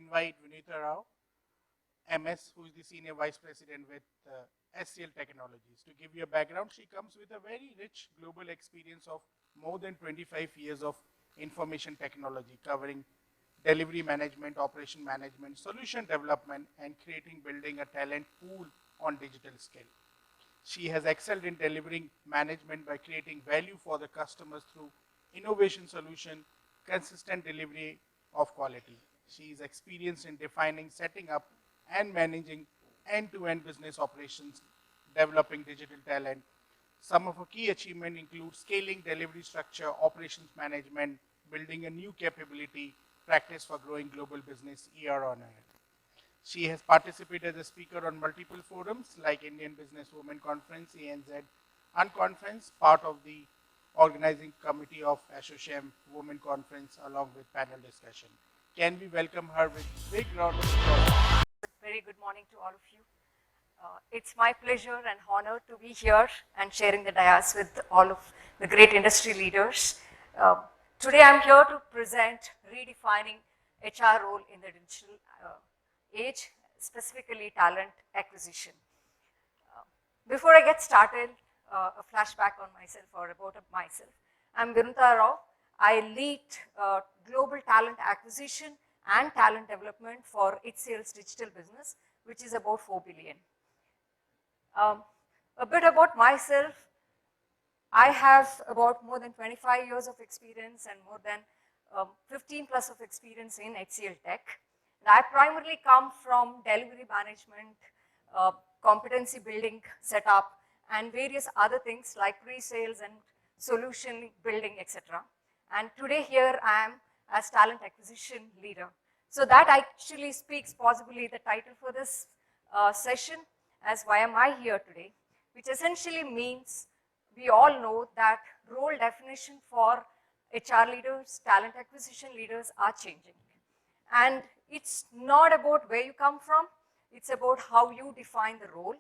invite Vinutha Rao M.S, who is the Senior Vice President with 𝗕𝗲𝗃 Technologies. To give you a background, she comes with a very rich global experience of more than 25 years of information technology, covering delivery management, operation management, solution development, and building a talent pool on digital scale. She has excelled in delivering management by creating value for the customers through innovation solution, consistent delivery of quality. She is experienced in defining, setting up, and managing end-to-end business operations, developing digital talent. Some of her key achievements include scaling delivery structure, operations management, building a new capability, practice for growing global business year on year. She has participated as a speaker on multiple forums like Indian Business Women Conference, ANZ Unconference, part of the organizing committee of Xoxoday Women Conference along with panel discussion. Can we welcome her with big round of applause? Very good morning to all of you. It's my pleasure and honor to be here and sharing the dais with all of the great industry leaders. Today I'm here to present redefining HR role in the digital age, specifically talent acquisition. Before I get started, a flashback on myself or about myself. I'm Vinutha Rao. I lead global talent acquisition and talent development for HCL's digital business, which is about 4 billion. A bit about myself. I have about more than 25 years of experience and more than 15 plus of experience in HCL Tech. And I primarily come from delivery management, competency building setup, and various other things like pre-sales and solution building, etc. And today here I am as talent acquisition leader. So that actually speaks possibly the title for this session as why am I here today, which essentially means we all know that role definition for HR leaders, talent acquisition leaders are changing. And it's not about where you come from, it's about how you define the role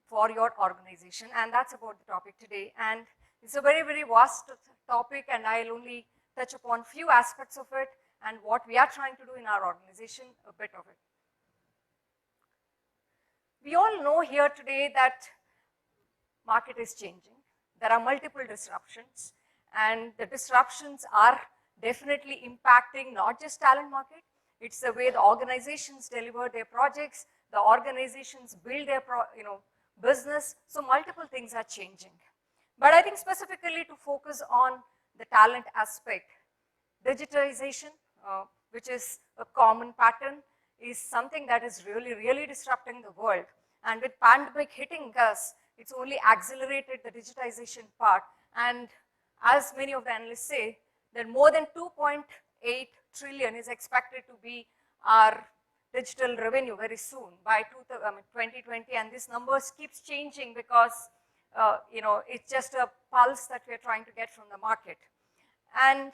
for your organization, and that's about the topic today. And it's a very, very vast topic, and I'll only touch upon few aspects of it and what we are trying to do in our organization, a bit of it. We all know here today that market is changing. There are multiple disruptions, and the disruptions are definitely impacting not just talent market, it's the way the organizations deliver their projects, the organizations build their business, so multiple things are changing. But I think specifically to focus on the talent aspect, digitization, which is a common pattern, is something that is really, really disrupting the world. And with pandemic hitting us, it's only accelerated the digitization part. And as many of the analysts say, that more than 2.8 trillion is expected to be our digital revenue very soon by 2020, and this numbers keeps changing because it's just a pulse that we're trying to get from the market. And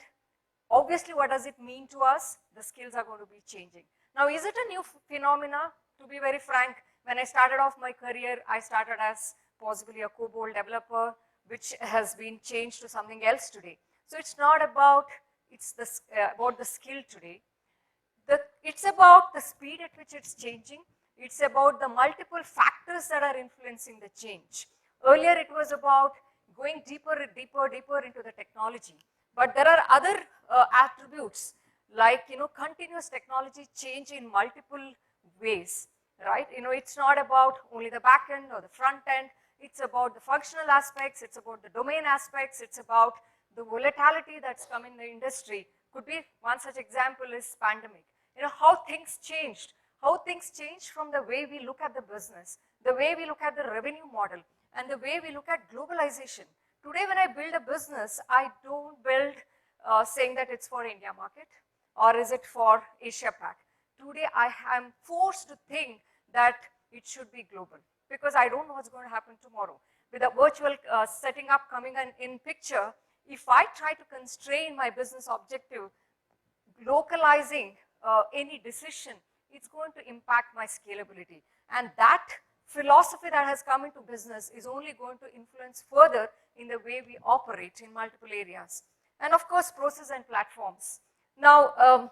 obviously, what does it mean to us? The skills are going to be changing. Now, is it a new phenomena? To be very frank, when I started off my career, I started as possibly a COBOL developer, which has been changed to something else today. So it's not about, about the skill today. It's about the speed at which it's changing. It's about the multiple factors that are influencing the change. Earlier, it was about going deeper into the technology. But there are other attributes like, continuous technology change in multiple ways, right? It's not about only the back end or the front end. It's about the functional aspects. It's about the domain aspects. It's about the volatility that's come in the industry. Could be one such example is pandemic. How things changed from the way we look at the business, the way we look at the revenue model, and the way we look at globalization. Today, when I build a business, I don't build saying that it's for India market or is it for Asia Pac. Today, I am forced to think that it should be global because I don't know what's going to happen tomorrow. With a virtual setting up coming in picture, if I try to constrain my business objective, localizing any decision, it's going to impact my scalability. And that philosophy that has come into business is only going to influence further in the way we operate in multiple areas. And of course, process and platforms. Now,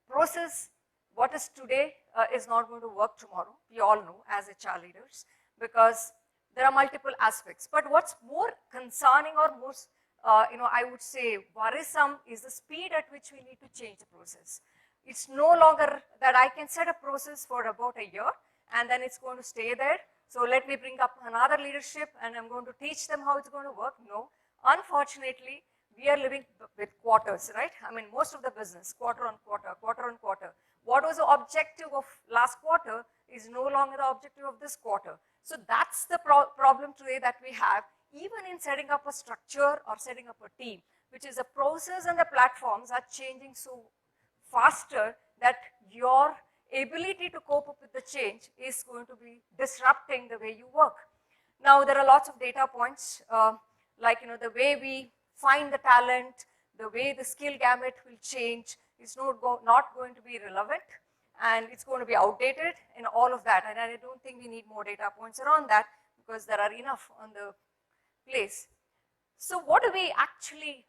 process what is today is not going to work tomorrow. We all know as HR leaders, because there are multiple aspects. But what's more concerning or most, I would say worrisome is the speed at which we need to change the process. It's no longer that I can set a process for about a year and then it's going to stay there. So let me bring up another leadership and I'm going to teach them how it's going to work. No, unfortunately, we are living with quarters, right? I mean, most of the business, quarter on quarter, quarter on quarter. What was the objective of last quarter is no longer the objective of this quarter. So that's the problem today that we have, even in setting up a structure or setting up a team, which is the process and the platforms are changing so faster that your ability to cope up with the change is going to be disrupting the way you work. Now, there are lots of data points, like the way we find the talent, the way the skill gamut will change is not going to be relevant, and it's going to be outdated and all of that. And I don't think we need more data points around that because there are enough on the place. So what do we actually,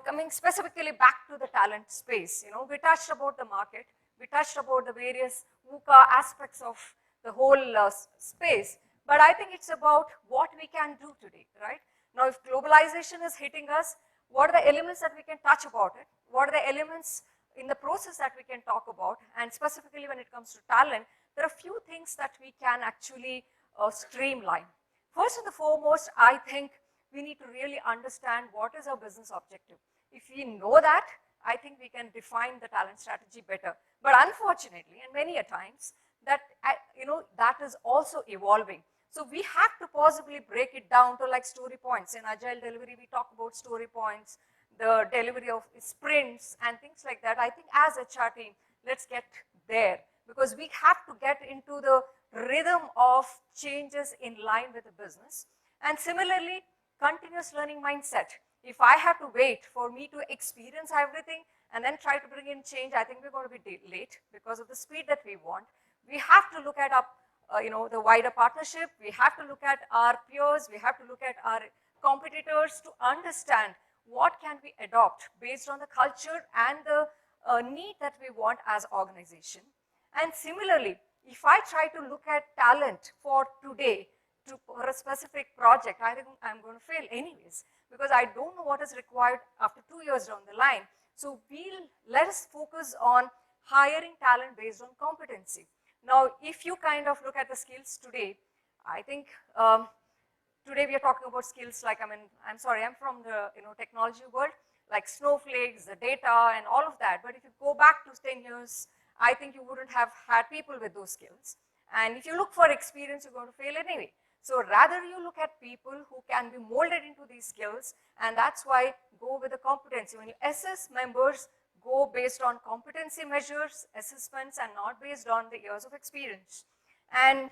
coming specifically back to the talent space, we touched about the market, we touched about the various VUCA aspects of the whole space, but I think it's about what we can do today, right? Now, if globalization is hitting us, what are the elements that we can touch about it? What are the elements in the process that we can talk about? And specifically when it comes to talent, there are a few things that we can actually streamline. First and foremost, I think we need to really understand what is our business objective. If we know that, I think we can define the talent strategy better. But unfortunately, and many a times, that that is also evolving. So we have to possibly break it down to like story points. In agile delivery, we talk about story points, the delivery of sprints and things like that. I think as a HR team, let's get there, because we have to get into the rhythm of changes in line with the business. And similarly, continuous learning mindset. If I have to wait for me to experience everything and then try to bring in change, I think we're going to be late because of the speed that we want. We have to look at the wider partnership. We have to look at our peers. We have to look at our competitors to understand what can we adopt based on the culture and the need that we want as organization. And similarly, if I try to look at talent for today, for a specific project, I think I'm going to fail anyways, because I don't know what is required after 2 years down the line. So let us focus on hiring talent based on competency. Now, if you kind of look at the skills today, I think today we are talking about skills like, I'm from the technology world, like snowflakes, the data and all of that. But if you go back to 10 years, I think you wouldn't have had people with those skills. And if you look for experience, you're going to fail anyway. So rather you look at people who can be molded into these skills, and that's why go with the competency. When you assess members, go based on competency measures, assessments, and not based on the years of experience. And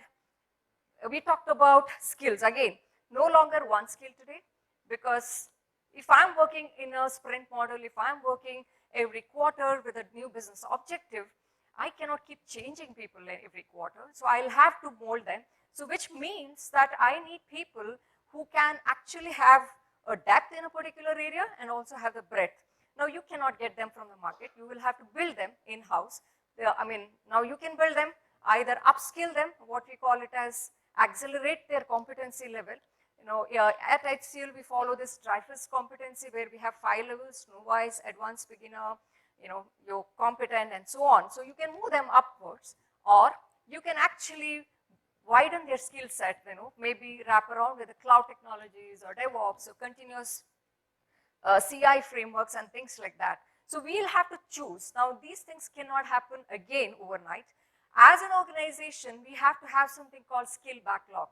we talked about skills. Again, no longer one skill today, because if I'm working in a sprint model, if I'm working every quarter with a new business objective, I cannot keep changing people every quarter. So I'll have to mold them. So which means that I need people who can actually have a depth in a particular area and also have the breadth. Now you cannot get them from the market. You will have to build them in-house. Now you can build them, either upskill them, what we call it as accelerate their competency level. At HCL we follow this Dreyfus competency where we have 5 levels: novice, advanced beginner, you're competent, and so on. So you can move them upwards, or you can actually widen their skill set, maybe wrap around with the cloud technologies or DevOps or continuous CI frameworks and things like that. So we'll have to choose. Now these things cannot happen again overnight. As an organization, we have to have something called skill backlog.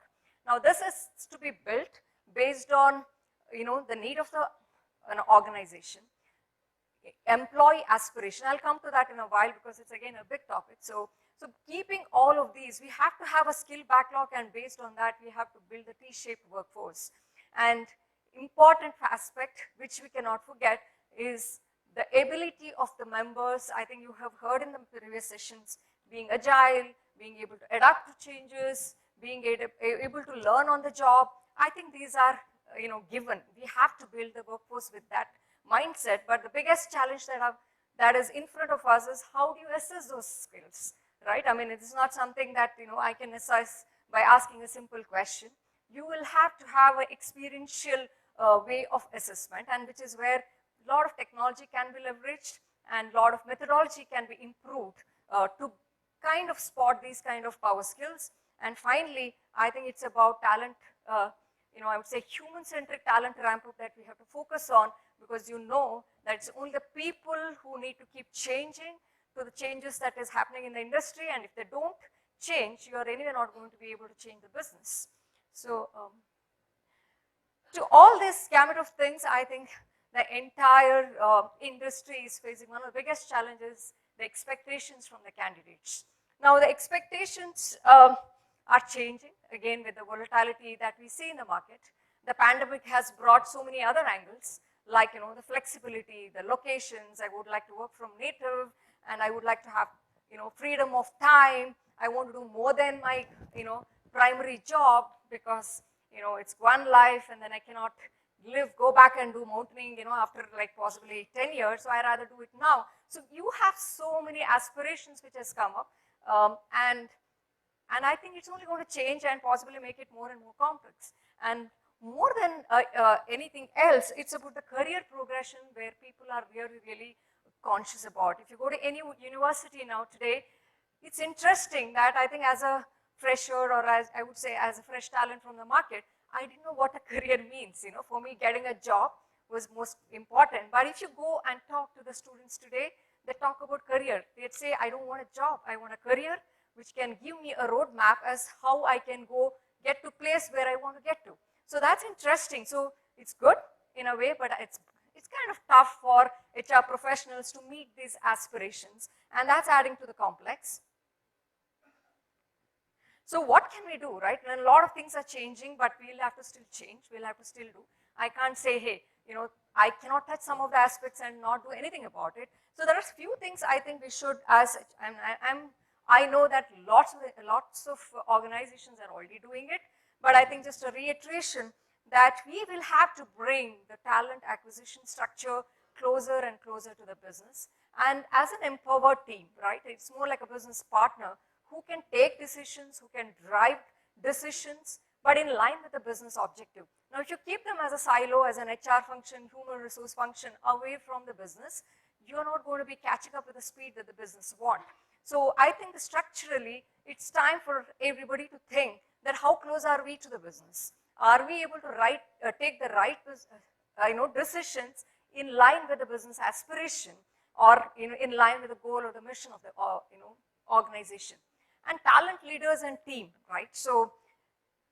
Now this is to be built based on the need of an organization. Employee aspiration, I'll come to that in a while because it's again a big topic. So keeping all of these, we have to have a skill backlog, and based on that, we have to build a T-shaped workforce. And important aspect, which we cannot forget, is the ability of the members. I think you have heard in the previous sessions, being agile, being able to adapt to changes, being able to learn on the job. I think these are given. We have to build the workforce with that mindset. But the biggest challenge that is in front of us is how do you assess those skills, right? I mean, it's not something that, I can assess by asking a simple question. You will have to have an experiential way of assessment, and which is where a lot of technology can be leveraged and a lot of methodology can be improved to kind of spot these kind of power skills. And finally, I think it's about talent, I would say human-centric talent ramp-up that we have to focus on, because that it's only the people who need to keep changing to the changes that is happening in the industry, and if they don't change, you are anyway not going to be able to change the business. So, to all this gamut of things, I think the entire industry is facing one of the biggest challenges, the expectations from the candidates. Now, the expectations are changing, again, with the volatility that we see in the market. The pandemic has brought so many other angles, like, the flexibility, the locations. I would like to work from native, and I would like to have, freedom of time. I want to do more than my, primary job, because, it's one life, and then I cannot go back and do mountaineering, after like possibly 10 years, so I rather do it now. So you have so many aspirations which has come up, and I think it's only going to change and possibly make it more and more complex. And more than anything else, it's about the career progression where people are really, really conscious about. If you go to any university now today, it's interesting that I think as a fresher, or as I would say as a fresh talent from the market, I didn't know what a career means. For me, getting a job was most important. But if you go and talk to the students today, they talk about career. They'd say, I don't want a job, I want a career which can give me a roadmap as how I can go get to place where I want to get to. So that's interesting. So it's good in a way, but it's kind of tough for HR professionals to meet these aspirations, and that's adding to the complex. So what can we do, right? And a lot of things are changing, but we'll have to still change. We'll have to still do. I can't say, hey, I cannot touch some of the aspects and not do anything about it. So there are a few things I think we should, I know that lots of organizations are already doing it, but I think just a reiteration that we will have to bring the talent acquisition structure closer and closer to the business. And as an empowered team, right, it's more like a business partner who can take decisions, who can drive decisions, but in line with the business objective. Now, if you keep them as a silo, as an HR function, human resource function away from the business, you're not going to be catching up with the speed that the business wants. So I think structurally, it's time for everybody to think that how close are we to the business? Are we able to take the right decisions in line with the business aspiration, or in line with the goal or the mission of the organization? And talent leaders and team, right? So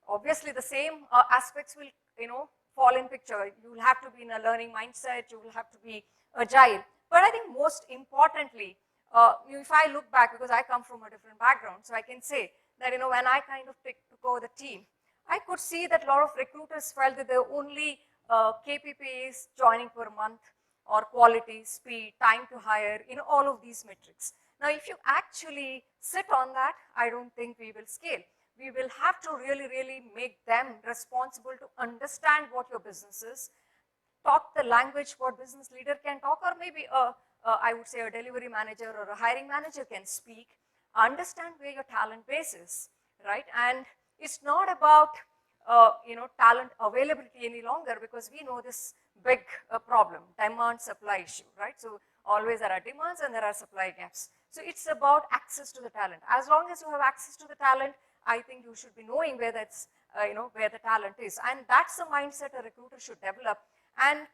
obviously the same aspects will fall in picture. You will have to be in a learning mindset, you will have to be agile. But I think most importantly, if I look back, because I come from a different background, so I can say that when I kind of took over the team, I could see that a lot of recruiters felt that their only KPIs joining per month, or quality, speed, time to hire, all of these metrics. Now, if you actually sit on that, I don't think we will scale. We will have to really, really make them responsible to understand what your business is, talk the language what business leader can talk, or maybe I would say a delivery manager or a hiring manager can speak, understand where your talent base is, right? And it's not about talent availability any longer, because we know this big problem, demand supply issue, right? So always there are demands and there are supply gaps. So it's about access to the talent. As long as you have access to the talent, I think you should be knowing where that's, where the talent is. And that's the mindset a recruiter should develop. And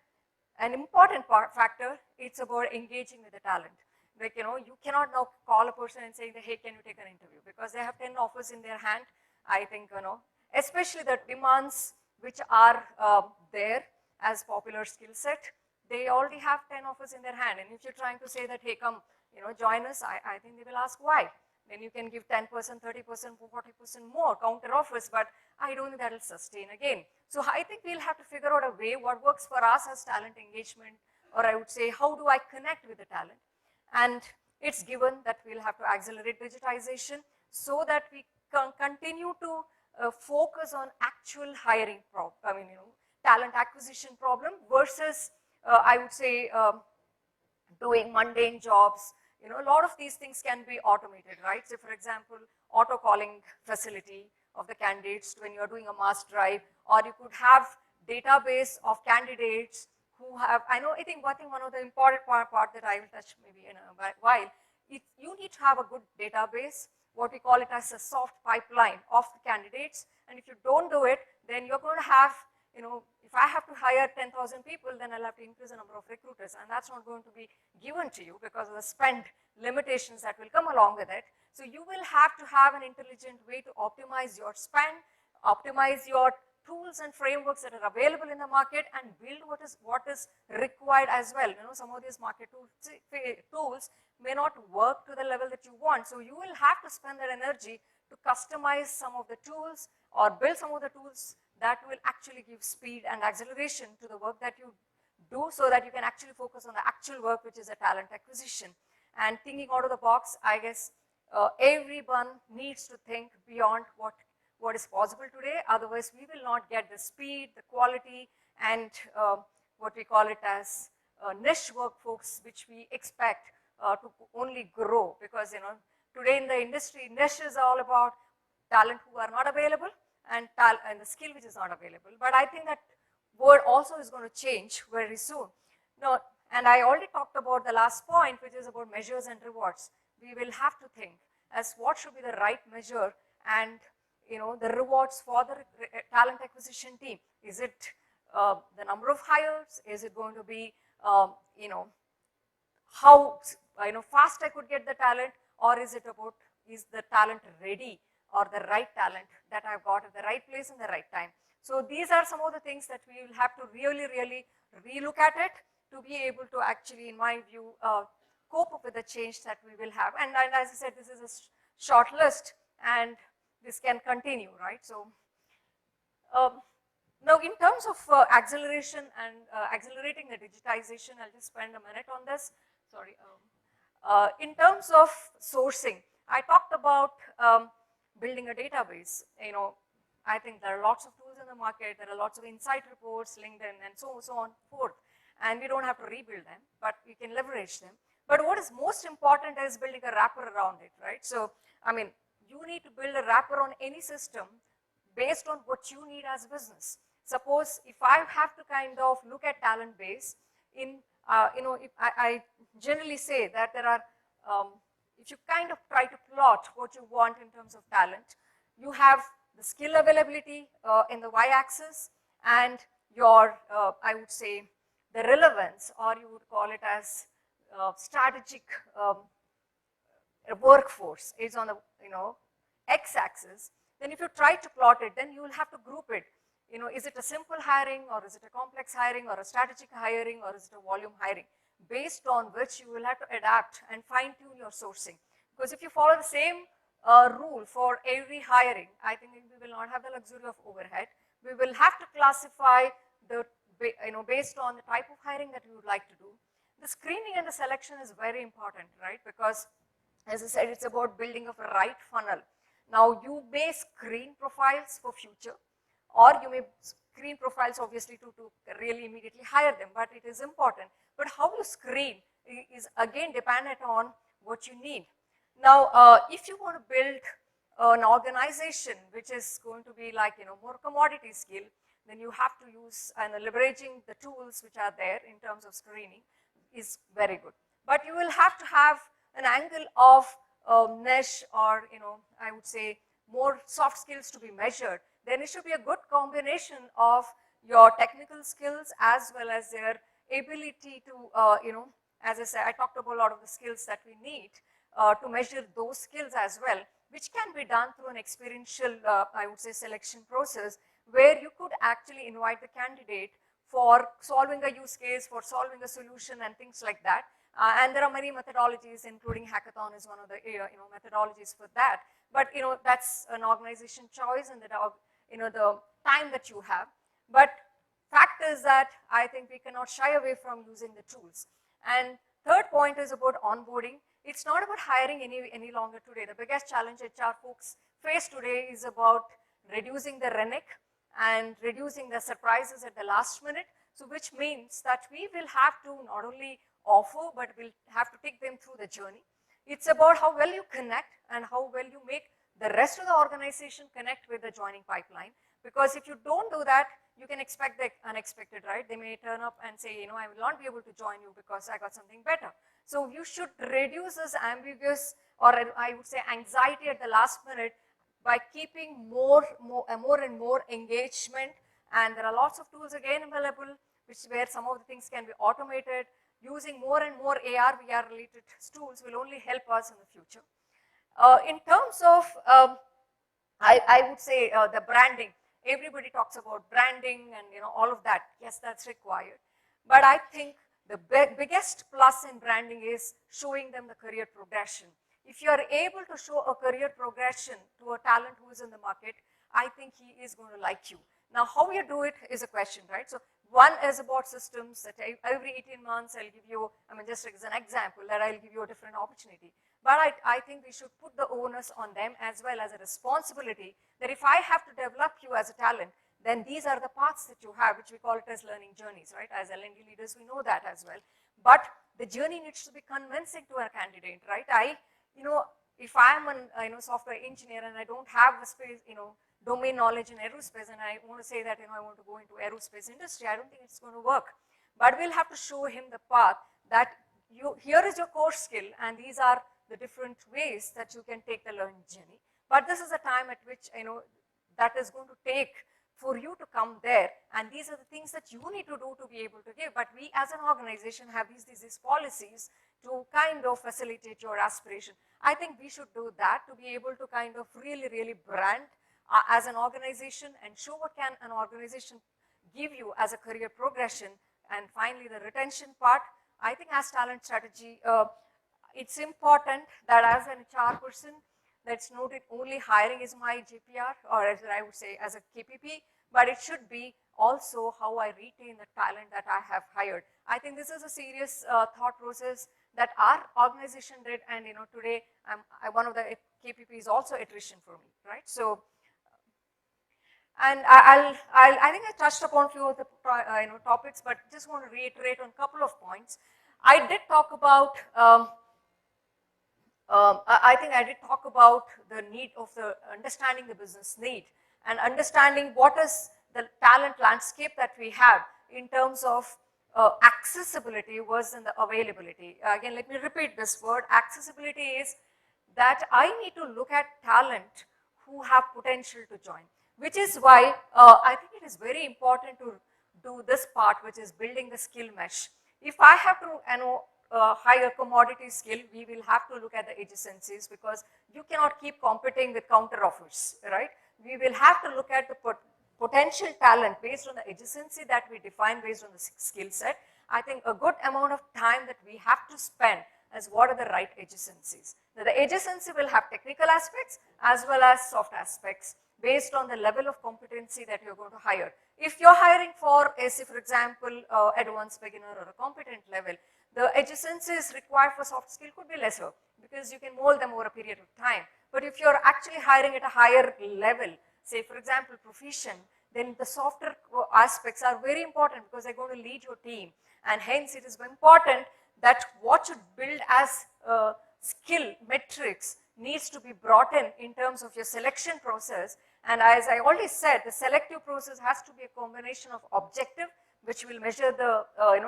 an important factor, it's about engaging with the talent. Like, you cannot now call a person and say, hey, can you take an interview? Because they have 10 offers in their hand. I think, especially the demands which are there as popular skill set, they already have 10 offers in their hand. And if you're trying to say that, hey, come, join us, I think they will ask why. Then you can give 10%, 30%, 40% more counter offers, but I don't think that will sustain again. So I think we'll have to figure out a way what works for us as talent engagement, or I would say, how do I connect with the talent? And it's given that we'll have to accelerate digitization so that we can continue to focus on actual hiring talent acquisition problem versus, I would say, doing mundane jobs. You know, a lot of these things can be automated, right? So for example, auto calling facility of the candidates when you're doing a mass drive, or you could have database of candidates who have, I think one of the important part that I will touch maybe in a while, you need to have a good database, what we call it as a soft pipeline of the candidates, and if you don't do it, then you're going to have, you know, if I have to hire 10,000 people, then I'll have to increase the number of recruiters, and that's not going to be given to you because of the spend limitations that will come along with it. So you will have to have an intelligent way to optimize your spend, optimize your tools and frameworks that are available in the market, and build what is required as well. You know, some of these market tools may not work to the level that you want, so you will have to spend that energy to customize some of the tools or build some of the tools that will actually give speed and acceleration to the work that you do, so that you can actually focus on the actual work, which is a talent acquisition. And thinking out of the box, I guess everyone needs to think beyond what is possible today. Otherwise, we will not get the speed, the quality, and what we call it as niche workforce, which we expect to only grow. Because, you know, today in the industry, niche is all about talent who are not available and the skill which is not available. But I think that word also is going to change very soon. Now, and I already talked about the last point, which is about measures and rewards. We will have to think as what should be the right measure and, you know, the rewards for the talent acquisition team. Is it the number of hires? Is it going to be, you know, how, you know, fast I could get the talent, or is it about, is the talent ready, or the right talent that I've got at the right place in the right time? So these are some of the things that we will have to really, really relook at it to be able to actually, in my view, cope up with the change that we will have. And as I said, this is a short list, and this can continue, right? So now in terms of acceleration and accelerating the digitization, I'll just spend a minute on this. Sorry. In terms of sourcing, I talked about building a database. You know, I think there are lots of tools in the market. There are lots of insight reports, LinkedIn, and so on and forth. And we don't have to rebuild them, but we can leverage them. But what is most important is building a wrapper around it, right? So, I mean, you need to build a wrapper on any system based on what you need as a business. Suppose if I have to kind of look at talent base, in, you know, if I generally say that there are, if you kind of try to plot what you want in terms of talent, you have the skill availability in the y-axis, and your, I would say, the relevance, or you would call it as strategic workforce is on the, you know, x-axis. Then if you try to plot it, then you will have to group it. You know, is it a simple hiring, or is it a complex hiring, or a strategic hiring, or is it a volume hiring? Based on which you will have to adapt and fine-tune your sourcing. Because if you follow the same rule for every hiring, I think we will not have the luxury of overhead. We will have to classify the, you know, based on the type of hiring that we would like to do. The screening and the selection is very important, right? Because, as I said, it's about building of a right funnel. Now, you may screen profiles for future, or you may screen profiles obviously to really immediately hire them, but it is important. But how you screen is again dependent on what you need. Now, if you want to build an organization which is going to be like, you know, more commodity skill, then you have to use and leveraging the tools which are there in terms of screening is very good. But you will have to have an angle of niche, or, you know, I would say more soft skills to be measured. Then it should be a good combination of your technical skills as well as their ability to, you know, as I said, I talked about a lot of the skills that we need to measure those skills as well, which can be done through an experiential, I would say, selection process, where you could actually invite the candidate for solving a use case, for solving a solution, and things like that. And there are many methodologies, including hackathon is one of the, you know, methodologies for that. But, you know, that's an organization choice and the, you know, the time that you have. But fact is that I think we cannot shy away from using the tools. And third point is about onboarding. It's not about hiring any longer today. The biggest challenge HR folks face today is about reducing the renege and reducing the surprises at the last minute. So which means that we will have to not only offer, but we'll have to take them through the journey. It's about how well you connect and how well you make the rest of the organization connect with the joining pipeline. Because if you don't do that, you can expect the unexpected, right? They may turn up and say, you know, I will not be able to join you because I got something better. So you should reduce this ambiguous, or I would say anxiety at the last minute, by keeping more and more engagement. And there are lots of tools again available, where some of the things can be automated. Using more and more AR, VR related tools will only help us in the future. In terms of, I would say the branding, everybody talks about branding and all of that. Yes, that's required. But I think the biggest plus in branding is showing them the career progression. If you are able to show a career progression to a talent who is in the market, I think he is going to like you. Now, how you do it is a question, right? So one is about systems that every 18 months I'll give you, I mean, just as an example, that I'll give you a different opportunity. But I think we should put the onus on them as well as a responsibility that if I have to develop you as a talent, then these are the paths that you have, which we call it as learning journeys, right? As L&D leaders, we know that as well. But the journey needs to be convincing to a candidate, right? If I'm a software engineer and I don't have the space, domain knowledge in aerospace, and I want to say that, I want to go into aerospace industry, I don't think it's going to work. But we'll have to show him the path that here is your core skill, and these are the different ways that you can take the learning journey. But this is a time at which, that is going to take for you to come there, and these are the things that you need to do to be able to give. But we as an organization have these policies to kind of facilitate your aspiration. I think we should do that to be able to kind of really brand as an organization and show what can an organization give you as a career progression. And finally, the retention part. I think as talent strategy, it's important that as an HR person, that's noted only hiring is my JPR, or as I would say as a KPP, but it should be also how I retain the talent that I have hired. I think this is a serious thought process that our organization did, and today one of the KPP is also attrition for me, right? So, and I think I touched upon a few of the topics, but just want to reiterate on a couple of points. I did talk about I think I did talk about the need of understanding the business need and understanding what is the talent landscape that we have in terms of accessibility versus the availability. Again, let me repeat this word. Accessibility is that I need to look at talent who have potential to join, which is why I think it is very important to do this part, which is building the skill mesh. If I have to higher commodity skill, we will have to look at the adjacencies, because you cannot keep competing with counter offers, right? We will have to look at the potential talent based on the adjacency that we define based on the skill set. I think a good amount of time that we have to spend as what are the right adjacencies. Now, the adjacency will have technical aspects as well as soft aspects based on the level of competency that you're going to hire. If you're hiring for, say for example, advanced beginner or a competent level, the adjacencies required for soft skill could be lesser because you can mold them over a period of time. But if you're actually hiring at a higher level, say for example proficient, then the softer aspects are very important because they're going to lead your team. And hence it is important that what you build as skill metrics needs to be brought in terms of your selection process. And as I already said, the selective process has to be a combination of objective, which will measure the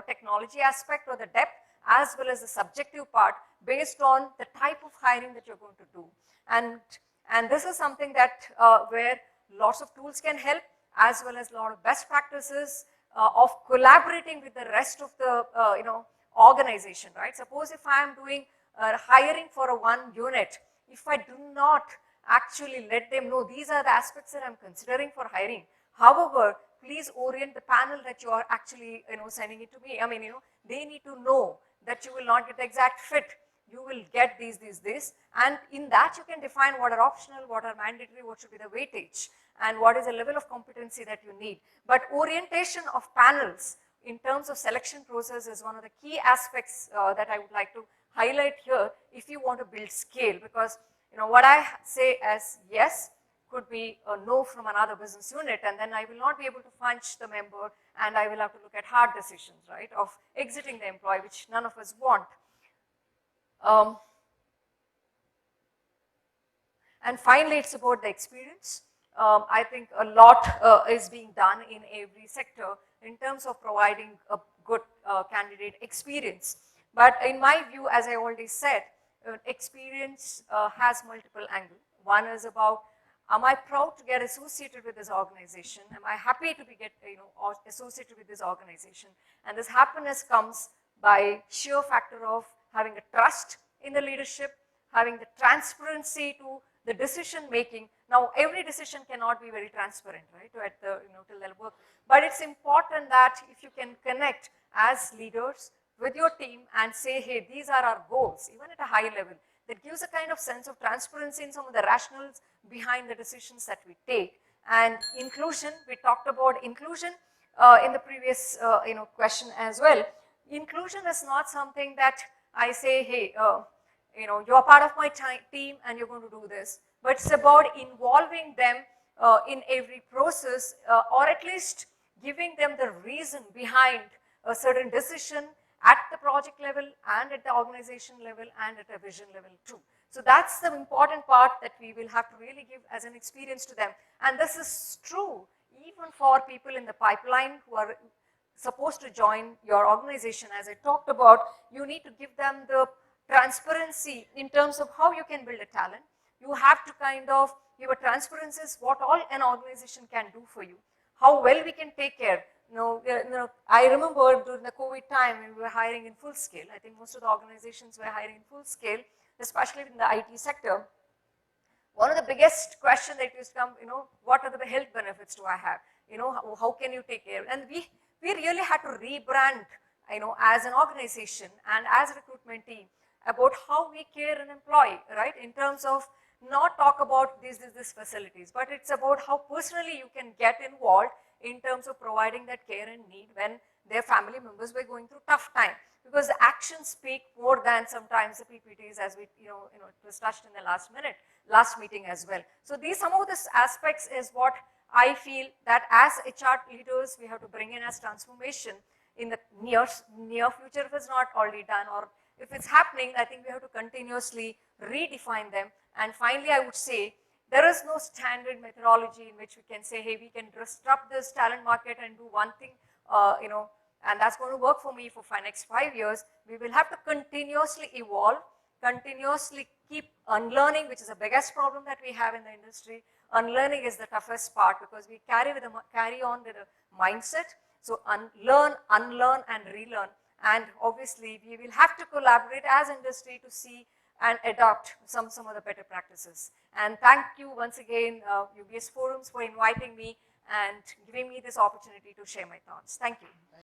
technology aspect or the depth, as well as the subjective part based on the type of hiring that you're going to do. And this is something that where lots of tools can help, as well as a lot of best practices of collaborating with the rest of the organization, right? Suppose if I am doing hiring for a one unit, if I do not actually let them know these are the aspects that I'm considering for hiring. However, please orient the panel that you are actually sending it to me. I mean, they need to know that you will not get the exact fit. You will get these, and in that you can define what are optional, what are mandatory, what should be the weightage, and what is the level of competency that you need. But orientation of panels in terms of selection process is one of the key aspects that I would like to highlight here if you want to build scale, because what I say as yes, could be a no from another business unit, and then I will not be able to punch the member, and I will have to look at hard decisions, right, of exiting the employee, which none of us want. And finally, it's about the experience. I think a lot is being done in every sector in terms of providing a good candidate experience. But in my view, as I already said, experience has multiple angles. One is about, am I proud to get associated with this organization? Am I happy to be associated with this organization? And this happiness comes by sheer factor of having a trust in the leadership, having the transparency to the decision making. Now, every decision cannot be very transparent, right, at the, till they'll work. But it's important that if you can connect as leaders with your team and say, hey, these are our goals, even at a high level, that gives a kind of sense of transparency in some of the rationales behind the decisions that we take. And inclusion, we talked about inclusion in the previous question as well. Inclusion is not something that I say, hey, you're part of my team and you're going to do this, but it's about involving them in every process, or at least giving them the reason behind a certain decision at the project level and at the organization level and at a vision level too. So that's the important part that we will have to really give as an experience to them. And this is true even for people in the pipeline who are supposed to join your organization. As I talked about, you need to give them the transparency in terms of how you can build a talent. You have to kind of give a transparency is what all an organization can do for you, how well we can take care. I remember during the COVID time when we were hiring in full scale. I think most of the organizations were hiring in full scale, especially in the IT sector. One of the biggest questions that used to come, what are the health benefits do I have? How can you take care? And we really had to rebrand, as an organization and as a recruitment team about how we care an employee, right? In terms of not talk about these facilities, but it's about how personally you can get involved in terms of providing that care and need when their family members were going through tough time. Because the actions speak more than sometimes the PPTs, as it was touched in the last meeting as well. So some of these aspects is what I feel that as HR leaders, we have to bring in as transformation in the near future if it's not already done, or if it's happening, I think we have to continuously redefine them. And finally, I would say, there is no standard methodology in which we can say, hey, we can disrupt this talent market and do one thing, and that's going to work for me for the next 5 years. We will have to continuously evolve, continuously keep unlearning, which is the biggest problem that we have in the industry. Unlearning is the toughest part because we carry on with a mindset. So unlearn, and relearn. And obviously, we will have to collaborate as industry to see and adopt some of the better practices. And thank you once again, UBS Forums, for inviting me and giving me this opportunity to share my thoughts. Thank you.